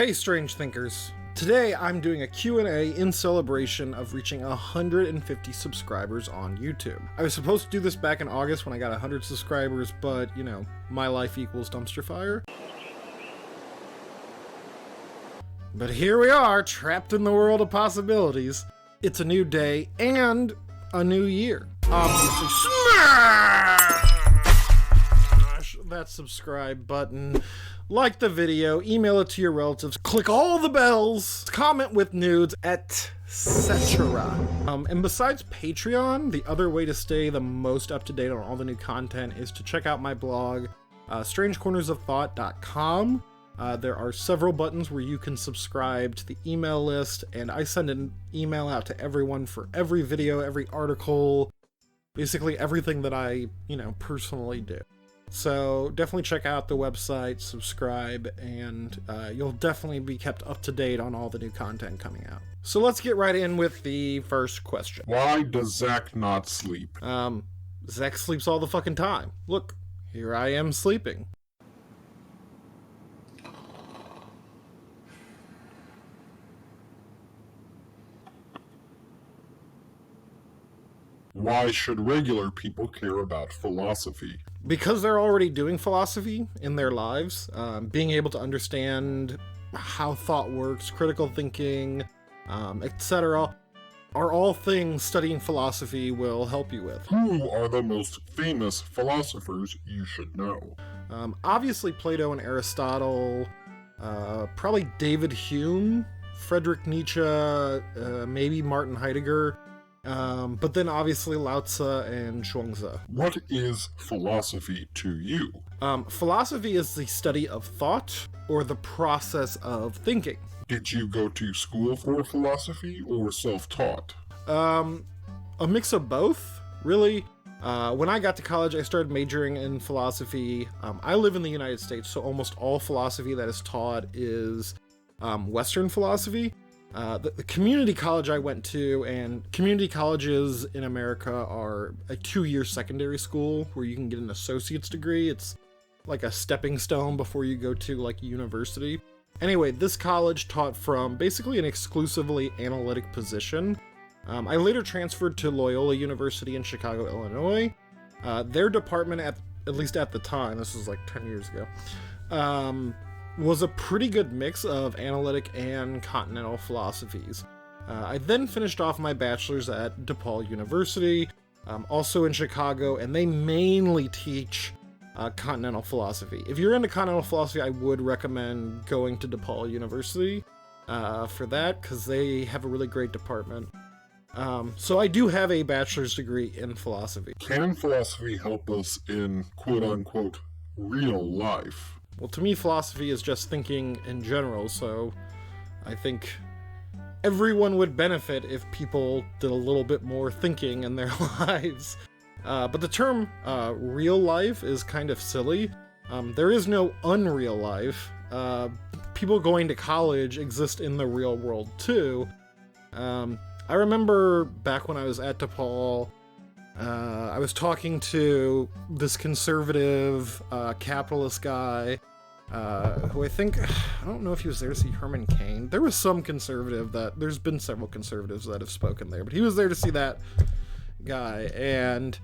Hey strange thinkers, today I'm doing a Q&A in celebration of reaching 150 subscribers on YouTube. I was supposed to do this back in August when I got 100 subscribers, but you know, my life equals dumpster fire. But here we are, trapped in the world of possibilities. It's a new day and a new year. Obviously, smash that subscribe button, like the video, email it to your relatives, click all the bells, comment with nudes, etc. And besides Patreon, the other way to stay the most up to date on all the new content is to check out my blog, strangecornersofthought.com. There are several buttons where you can subscribe to the email list, and I send an email out to everyone for every video, every article, basically everything that I, personally do. So definitely check out the website, subscribe, and you'll definitely be kept up to date on all the new content coming out. So let's get right in with the first question. Why does Zach not sleep? Zach sleeps all the fucking time. Look, here I am sleeping. Why should regular people care about philosophy? Because they're already doing philosophy in their lives. Being able to understand how thought works, critical thinking, etc. are all things studying philosophy will help you with. Who are the most famous philosophers you should know? Obviously Plato and Aristotle, probably David Hume, Friedrich Nietzsche, maybe Martin Heidegger. But then obviously Lao Tzu and Zhuangzi. What is philosophy to you? Philosophy is the study of thought or the process of thinking. Did you go to school for philosophy or self-taught? A mix of both, really. When I got to college, I started majoring in philosophy. I live in the United States, so almost all philosophy that is taught is Western philosophy. The community college I went to, and community colleges in America are a 2-year secondary school where you can get an associate's degree. It's like a stepping stone before you go to like university. Anyway, this college taught from basically an exclusively analytic position. I later transferred to Loyola University in Chicago, Illinois. Their department, at least at the time, this was like 10 years ago, was a pretty good mix of analytic and continental philosophies. I then finished off my bachelor's at DePaul University, also in Chicago, and they mainly teach continental philosophy. If you're into continental philosophy, I would recommend going to DePaul University for that, because they have a really great department. So I do have a bachelor's degree in philosophy. Can philosophy help us in quote-unquote real life? Well, to me, philosophy is just thinking in general, so I think everyone would benefit if people did a little bit more thinking in their lives. But the term real life is kind of silly. There is no unreal life. People going to college exist in the real world too. I remember back when I was at DePaul, I was talking to this conservative capitalist guy who I don't know if he was there to see Herman Cain. There was some conservative there's been several conservatives that have spoken there, but he was there to see that guy, and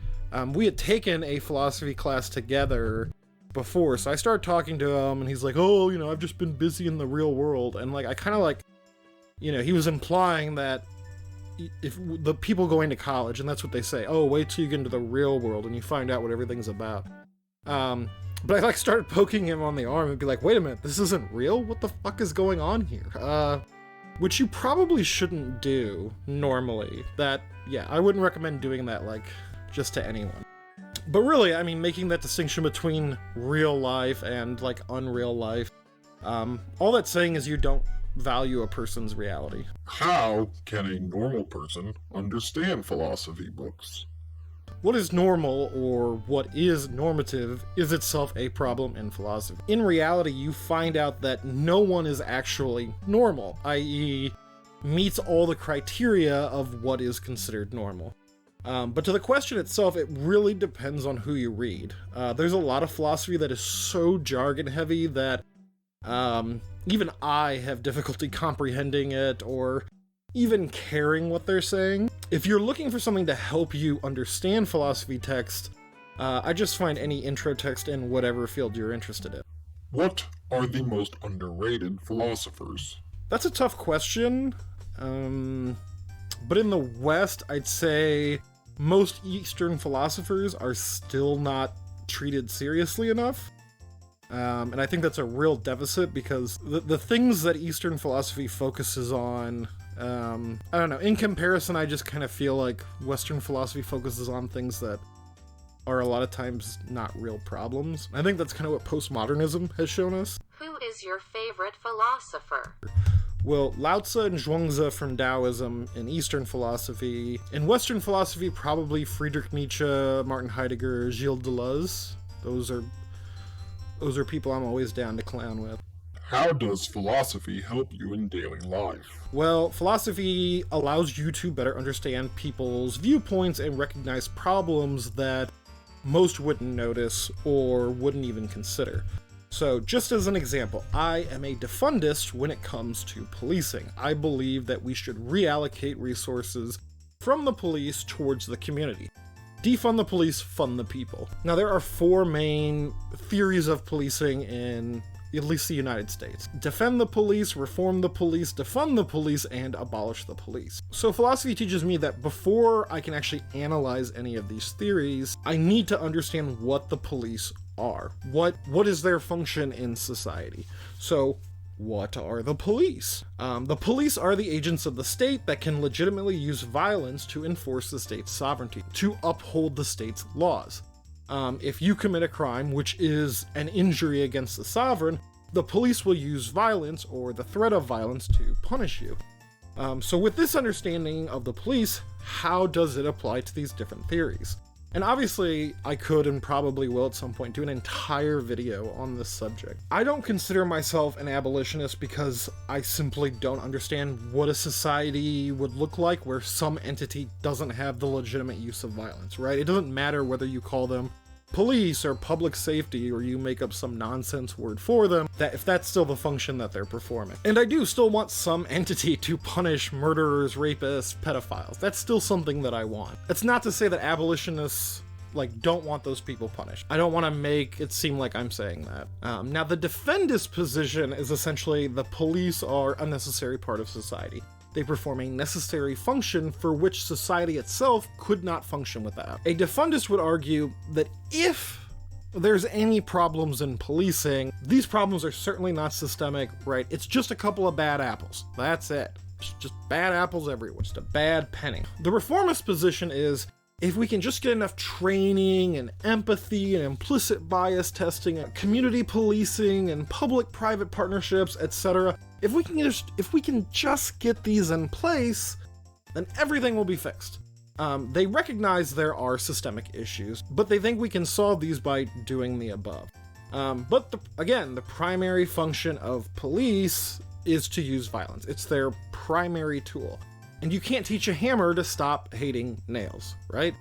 we had taken a philosophy class together before, so I started talking to him, and he's like, oh, I've just been busy in the real world, and like, I kind of like, he was implying that if the people going to college, and that's what they say, oh, wait till you get into the real world and you find out what everything's about. But I started poking him on the arm and be like, wait a minute, this isn't real? What the fuck is going on here? Which you probably shouldn't do normally. I wouldn't recommend doing that, just to anyone. But really, making that distinction between real life and, unreal life, all that's saying is you don't value a person's reality. How can a normal person understand philosophy books? What is normal, or what is normative, is itself a problem in philosophy. In reality, you find out that no one is actually normal, i.e., meets all the criteria of what is considered normal. But to the question itself, it really depends on who you read. There's a lot of philosophy that is so jargon heavy that Even I have difficulty comprehending it or even caring what they're saying. If you're looking for something to help you understand philosophy text, I just find any intro text in whatever field you're interested in. What are the most underrated philosophers? That's a tough question. But in the West, I'd say most Eastern philosophers are still not treated seriously enough. And I think that's a real deficit because the things that Eastern philosophy focuses on, I don't know, in comparison, I just kind of feel like Western philosophy focuses on things that are a lot of times not real problems. I think that's kind of what postmodernism has shown us. Who is your favorite philosopher? Well, Lao Tzu and Zhuangzi from Taoism in Eastern philosophy. In Western philosophy, probably Friedrich Nietzsche, Martin Heidegger, Gilles Deleuze. Those are people I'm always down to clown with. How does philosophy help you in daily life? Well, philosophy allows you to better understand people's viewpoints and recognize problems that most wouldn't notice or wouldn't even consider. So, just as an example, I am a defundist when it comes to policing. I believe that we should reallocate resources from the police towards the community. Defund the police, fund the people. Now, there are 4 main theories of policing in at least the United States. Defend the police, reform the police, defund the police, and abolish the police. So philosophy teaches me that before I can actually analyze any of these theories, I need to understand what the police are. What is their function in society? So what are the police? The police are the agents of the state that can legitimately use violence to enforce the state's sovereignty, to uphold the state's laws. If you commit a crime, which is an injury against the sovereign, the police will use violence or the threat of violence to punish you. So with this understanding of the police, how does it apply to these different theories? And obviously, I could and probably will at some point do an entire video on this subject. I don't consider myself an abolitionist because I simply don't understand what a society would look like where some entity doesn't have the legitimate use of violence, right? It doesn't matter whether you call them police or public safety or you make up some nonsense word for them, that if that's still the function that they're performing. And I do still want some entity to punish murderers, rapists, pedophiles. That's still something that I want. It's not to say that abolitionists don't want those people punished. I don't want to make it seem like I'm saying that. Now the defendist position is essentially the police are a necessary part of society. They perform a necessary function for which society itself could not function without. A defundist would argue that if there's any problems in policing, these problems are certainly not systemic, right? It's just a couple of bad apples. That's it. It's just bad apples everywhere. Just a bad penny. The reformist position is, if we can just get enough training and empathy and implicit bias testing and community policing and public-private partnerships, etc., if we can just get these in place, then everything will be fixed. They recognize there are systemic issues, but they think we can solve these by doing the above. But again, the primary function of police is to use violence. It's their primary tool. And you can't teach a hammer to stop hating nails, right?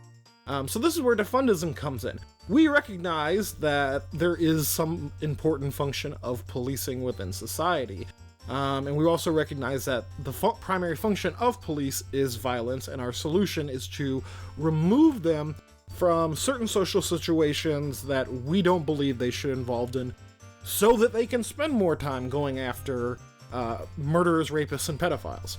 So this is where defundism comes in. We recognize that there is some important function of policing within society. And we also recognize that the primary function of police is violence, and our solution is to remove them from certain social situations that we don't believe they should be involved in, so that they can spend more time going after murderers, rapists, and pedophiles.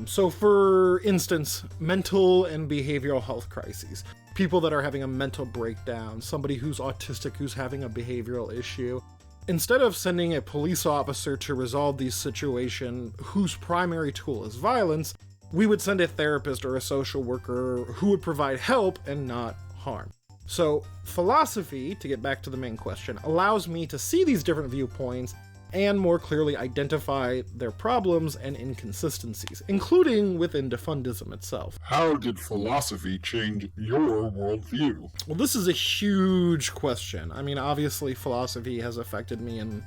So for instance, mental and behavioral health crises. People that are having a mental breakdown, somebody who's autistic who's having a behavioral issue. Instead of sending a police officer to resolve these situations whose primary tool is violence, we would send a therapist or a social worker who would provide help and not harm. So philosophy, to get back to the main question, allows me to see these different viewpoints and more clearly identify their problems and inconsistencies, including within defundism itself. How did philosophy change your worldview? Well, this is a huge question. I mean, obviously philosophy has affected me in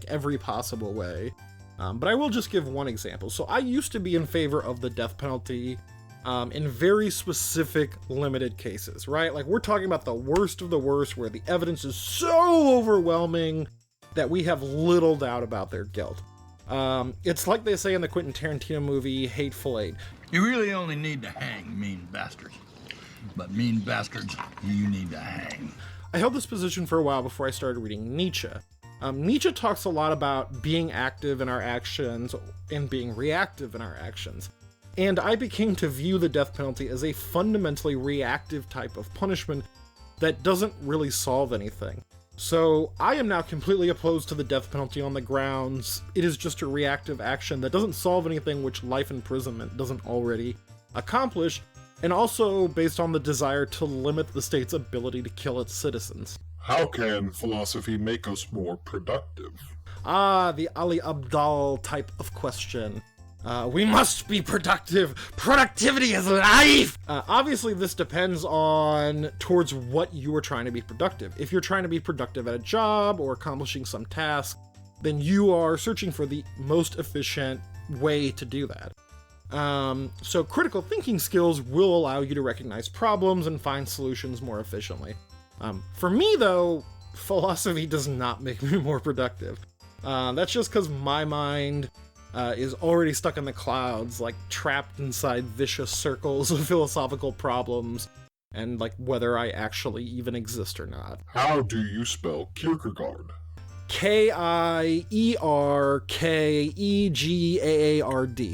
every possible way, but I will just give one example. So I used to be in favor of the death penalty in very specific limited cases, right? We're talking about the worst of the worst where the evidence is so overwhelming that we have little doubt about their guilt. It's like they say in the Quentin Tarantino movie Hateful Eight. You really only need to hang mean bastards. But mean bastards, you need to hang. I held this position for a while before I started reading Nietzsche. Nietzsche talks a lot about being active in our actions and being reactive in our actions. And I became to view the death penalty as a fundamentally reactive type of punishment that doesn't really solve anything. So I am now completely opposed to the death penalty on the grounds it is just a reactive action that doesn't solve anything which life imprisonment doesn't already accomplish, and also based on the desire to limit the state's ability to kill its citizens. How can philosophy make us more productive? Ah, the Ali Abdal type of question. We must be productive. Productivity is life! Obviously, this depends on towards what you are trying to be productive. If you're trying to be productive at a job or accomplishing some task, then you are searching for the most efficient way to do that. So critical thinking skills will allow you to recognize problems and find solutions more efficiently. For me, though, philosophy does not make me more productive. That's just because my mind is already stuck in the clouds, like trapped inside vicious circles of philosophical problems, and like whether I actually even exist or not. How do you spell Kierkegaard? Kierkegaard.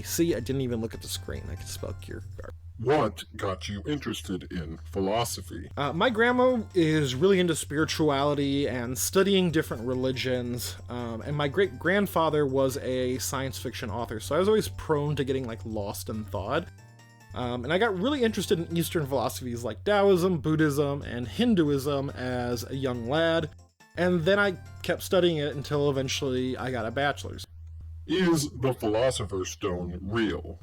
See, I didn't even look at the screen. I could spell Kierkegaard. What got you interested in philosophy? My grandma is really into spirituality and studying different religions, and my great-grandfather was a science fiction author, so I was always prone to getting like lost in thought. And I got really interested in Eastern philosophies like Taoism, Buddhism, and Hinduism as a young lad, and then I kept studying it until eventually I got a bachelor's. Is the Philosopher's Stone real?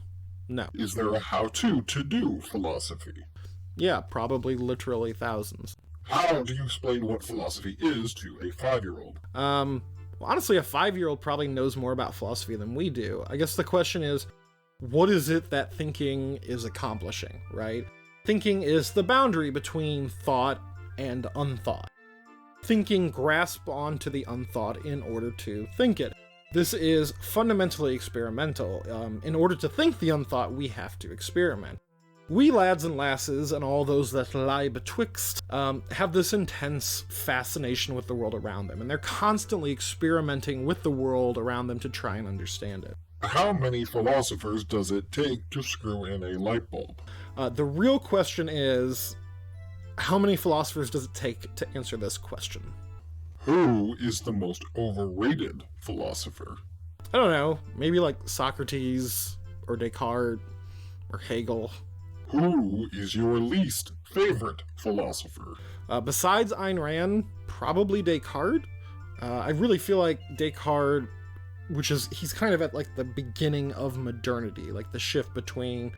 No. Is there a how-to to do philosophy? Yeah, probably literally thousands. How do you explain what philosophy is to a 5-year-old? Honestly, a 5-year-old probably knows more about philosophy than we do. I guess the question is, what is it that thinking is accomplishing, right? Thinking is the boundary between thought and unthought. Thinking grasps onto the unthought in order to think it. This is fundamentally experimental. In order to think the unthought, we have to experiment. We lads and lasses, and all those that lie betwixt, have this intense fascination with the world around them, and they're constantly experimenting with the world around them to try and understand it. How many philosophers does it take to screw in a light bulb? The real question is, how many philosophers does it take to answer this question? Who is the most overrated philosopher? I don't know, maybe like Socrates, or Descartes, or Hegel. Who is your least favorite philosopher? Besides Ayn Rand, probably Descartes. I really feel like Descartes, he's kind of at like the beginning of modernity, like the shift between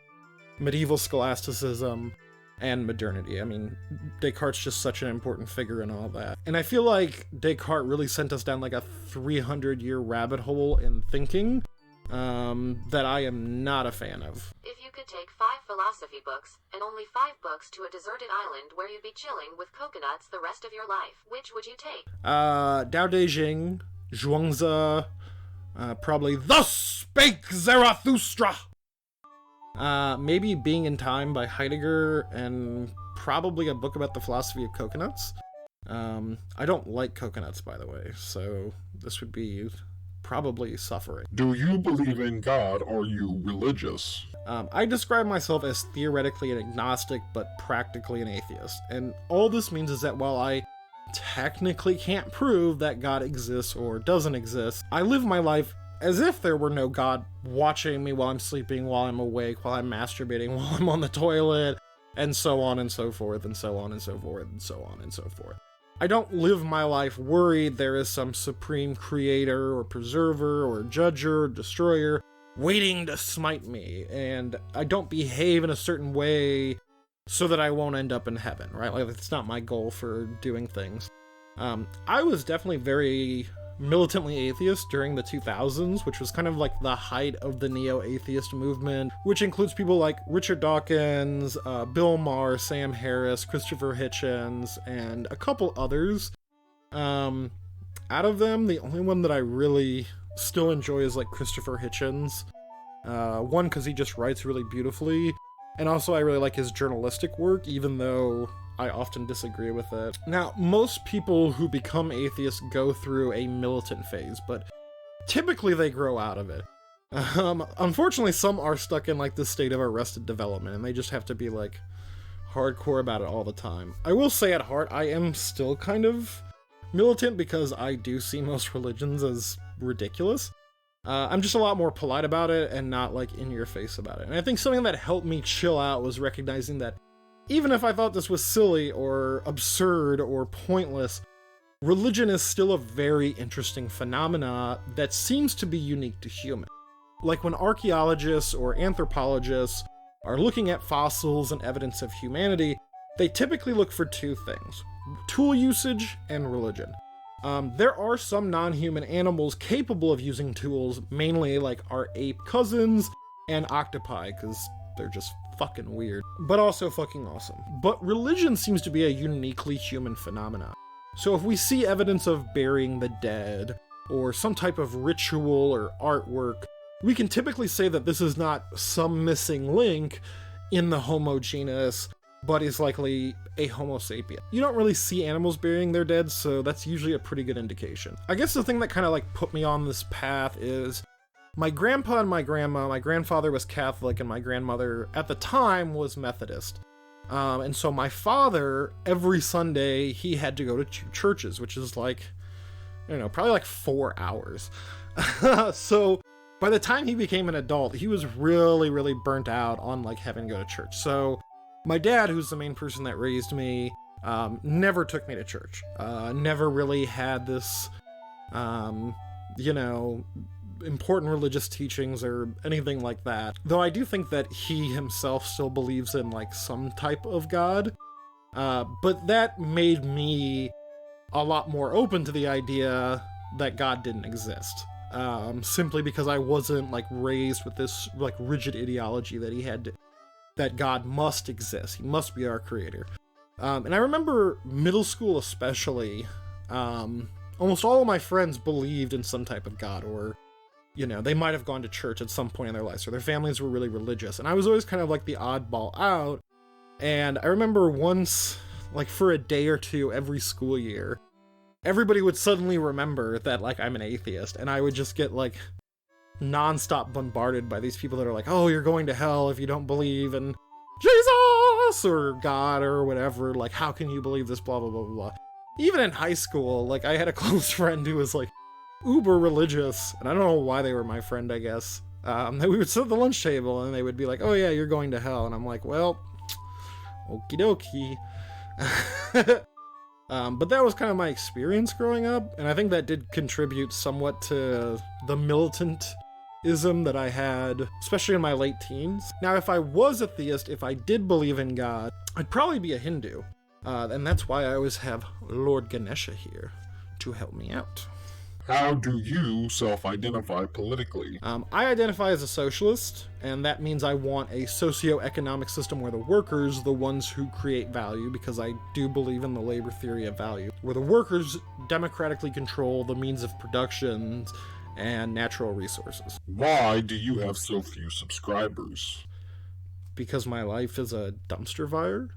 medieval scholasticism and modernity. I mean, Descartes' just such an important figure in all that. And I feel like Descartes really sent us down like a 300-year rabbit hole in thinking that I am not a fan of. If you could take 5 philosophy books, and only 5 books to a deserted island where you'd be chilling with coconuts the rest of your life, which would you take? Tao Te Ching, Zhuangzi, probably Thus Spake Zarathustra! Maybe Being in Time by Heidegger, and probably a book about the philosophy of coconuts. I don't like coconuts, by the way, so this would be probably Suffering. Do you believe in God? Are you religious? I describe myself as theoretically an agnostic, but practically an atheist. And all this means is that while I technically can't prove that God exists or doesn't exist, I live my life as if there were no God watching me while I'm sleeping, while I'm awake, while I'm masturbating, while I'm on the toilet, and so on and so forth, and so on and so forth, and so on and so forth. I don't live my life worried there is some supreme creator or preserver or judger or destroyer waiting to smite me, and I don't behave in a certain way so that I won't end up in heaven, right? Like, it's not my goal for doing things. I was definitely very militantly atheist during the 2000s, which was kind of like the height of the neo-atheist movement, which includes people like Richard Dawkins, Bill Maher, Sam Harris, Christopher Hitchens, and a couple others. out of them, the only one that I really still enjoy is like Christopher Hitchens. One, because he just writes really beautifully, and also I really like his journalistic work, even though I often disagree with it. Now, most people who become atheists go through a militant phase, but typically they grow out of it. Unfortunately, some are stuck in like this state of arrested development, and they just have to be like hardcore about it all the time. I will say at heart, I am still kind of militant because I do see most religions as ridiculous. I'm just a lot more polite about it and not like in your face about it. And I think something that helped me chill out was recognizing that even if I thought this was silly or absurd or pointless, religion is still a very interesting phenomena that seems to be unique to humans. Like when archaeologists or anthropologists are looking at fossils and evidence of humanity, they typically look for two things: tool usage and religion. There are some non-human animals capable of using tools, mainly like our ape cousins and octopi, because they're just fucking weird, but also fucking awesome. But religion seems to be a uniquely human phenomenon. So if we see evidence of burying the dead, or some type of ritual or artwork, we can typically say that this is not some missing link in the Homo genus, but is likely a Homo sapien. You don't really see animals burying their dead, so that's usually a pretty good indication. I guess the thing that kind of like put me on this path is my grandpa and my grandma. My grandfather was Catholic and my grandmother at the time was Methodist. And so my father, every Sunday, he had to go to churches, which is like, I don't know, probably like 4 hours. So by the time he became an adult, he was really, really burnt out on like having to go to church. So my dad, who's the main person that raised me, never took me to church. Never really had this, important religious teachings or anything like that. Though I do think that he himself still believes in like some type of God. But that made me a lot more open to the idea that God didn't exist. Simply because I wasn't like raised with this like rigid ideology that he had to, that God must exist. He must be our creator. And I remember middle school especially, almost all of my friends believed in some type of God, or, they might have gone to church at some point in their lives, or their families were really religious. And I was always kind of like the oddball out. And I remember once, like for a day or two every school year, everybody would suddenly remember that like I'm an atheist, and I would just get like nonstop bombarded by these people that are like, oh, you're going to hell if you don't believe in Jesus or God or whatever, like how can you believe this, blah blah blah blah. Even in high school, like I had a close friend who was like uber religious, and I don't know why they were my friend, I guess. We would sit at the lunch table and they would be like, oh yeah, you're going to hell, and I'm like, well, okie dokie. But that was kind of my experience growing up, and I think that did contribute somewhat to the militantism that I had, especially in my late teens. Now, if I was a theist, if I did believe in God, I'd probably be a Hindu. And that's why I always have Lord Ganesha here to help me out. How do you self-identify politically? I identify as a socialist, and that means I want a socio-economic system where the workers, the ones who create value, because I do believe in the labor theory of value, where the workers democratically control the means of production and natural resources. Why do you have so few subscribers? Because my life is a dumpster fire?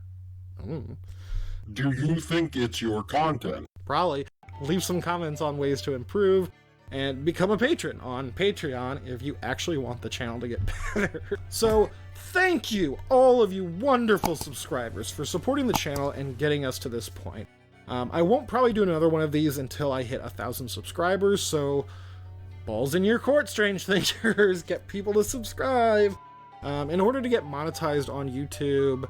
Do you think it's your content? Probably. Leave some comments on ways to improve, and become a patron on Patreon if you actually want the channel to get better. So, thank you, all of you wonderful subscribers, for supporting the channel and getting us to this point. I won't probably do another one of these until I hit 1,000 subscribers, so balls in your court, strange thinkers. Get people to subscribe. In order to get monetized on YouTube,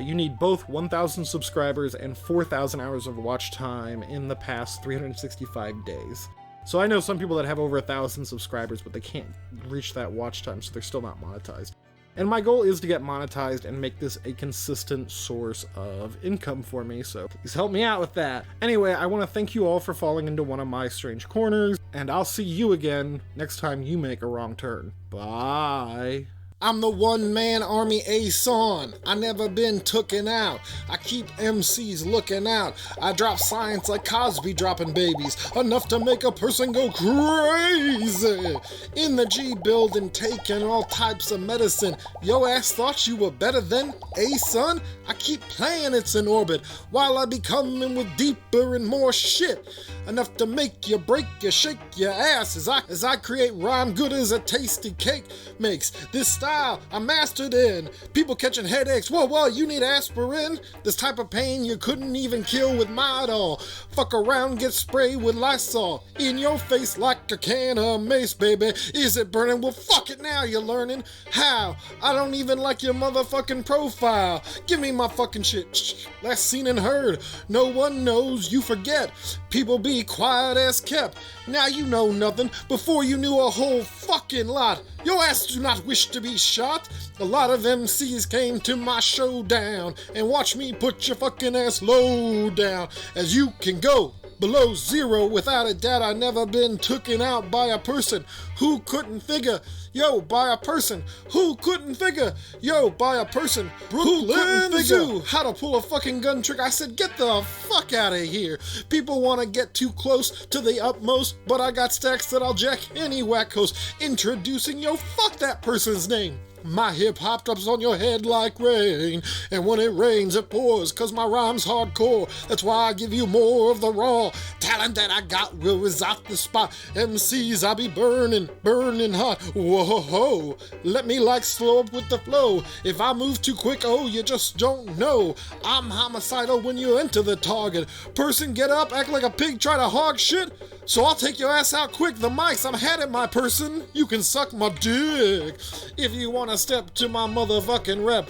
you need both 1,000 subscribers and 4,000 hours of watch time in the past 365 days. So I know some people that have over 1,000 subscribers, but they can't reach that watch time, so they're still not monetized. And my goal is to get monetized and make this a consistent source of income for me, so please help me out with that. Anyway, I want to thank you all for falling into one of my strange corners, and I'll see you again next time you make a wrong turn. Bye! I'm the one-man army ace on. I never been tooken out. I keep MCs looking out. I drop science like Cosby dropping babies. Enough to make a person go crazy. In the G building taking all types of medicine. Yo ass thought you were better than A son? I keep planets in orbit while I be coming with deeper and more shit. Enough to make you break you, shake your ass as I create rhyme good as a tasty cake makes. This style I mastered in. People catching headaches. Whoa, you need aspirin? This type of pain you couldn't even kill with Midol. Fuck around, get sprayed with Lysol. In your face like a can of mace, baby. Is it burning? Well, fuck it now, you're learning. How? I don't even like your motherfucking profile. Give me my fucking shit. Last seen and heard. No one knows, you forget. People be quiet as kept. Now you know nothing before you knew a whole fucking lot. Your ass do not wish to be shot. A lot of MCs came to my showdown and watch me put your fucking ass low down. As you can go below zero, without a doubt I never been tooken out by a person who couldn't figure. Yo, by a person who couldn't figure. Yo, by a person who couldn't figure how to pull a fucking gun trick. I said, get the fuck out of here. People want to get too close to the utmost, but I got stacks that I'll jack any whack host. Introducing, yo, fuck that person's name. My hip-hop drops on your head like rain, and when it rains it pours, cause my rhyme's hardcore. That's why I give you more of the raw talent that I got will reside the spot. MCs, I be burning hot. Whoa, let me like slow up with the flow. If I move too quick, oh, you just don't know. I'm homicidal when you enter the target. Person, get up, act like a pig, try to hog shit. So I'll take your ass out quick, the mics, I'm headed, my person. You can suck my dick. If you wanna step to my motherfucking rep.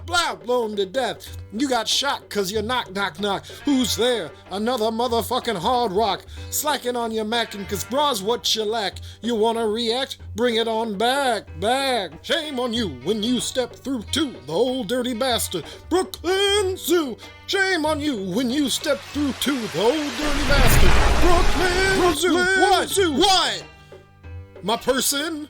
Blah, blown to death. You got shot cause you knock. Who's there? Another motherfucking hard rock. Slacking on your mackin' cause bra's what you lack. You wanna react? Bring it on back. Shame on you when you step through to the old dirty bastard. Brooklyn Zoo. Shame on you when you step through to the old dirty bastard. Brooklyn Zoo. What? My person?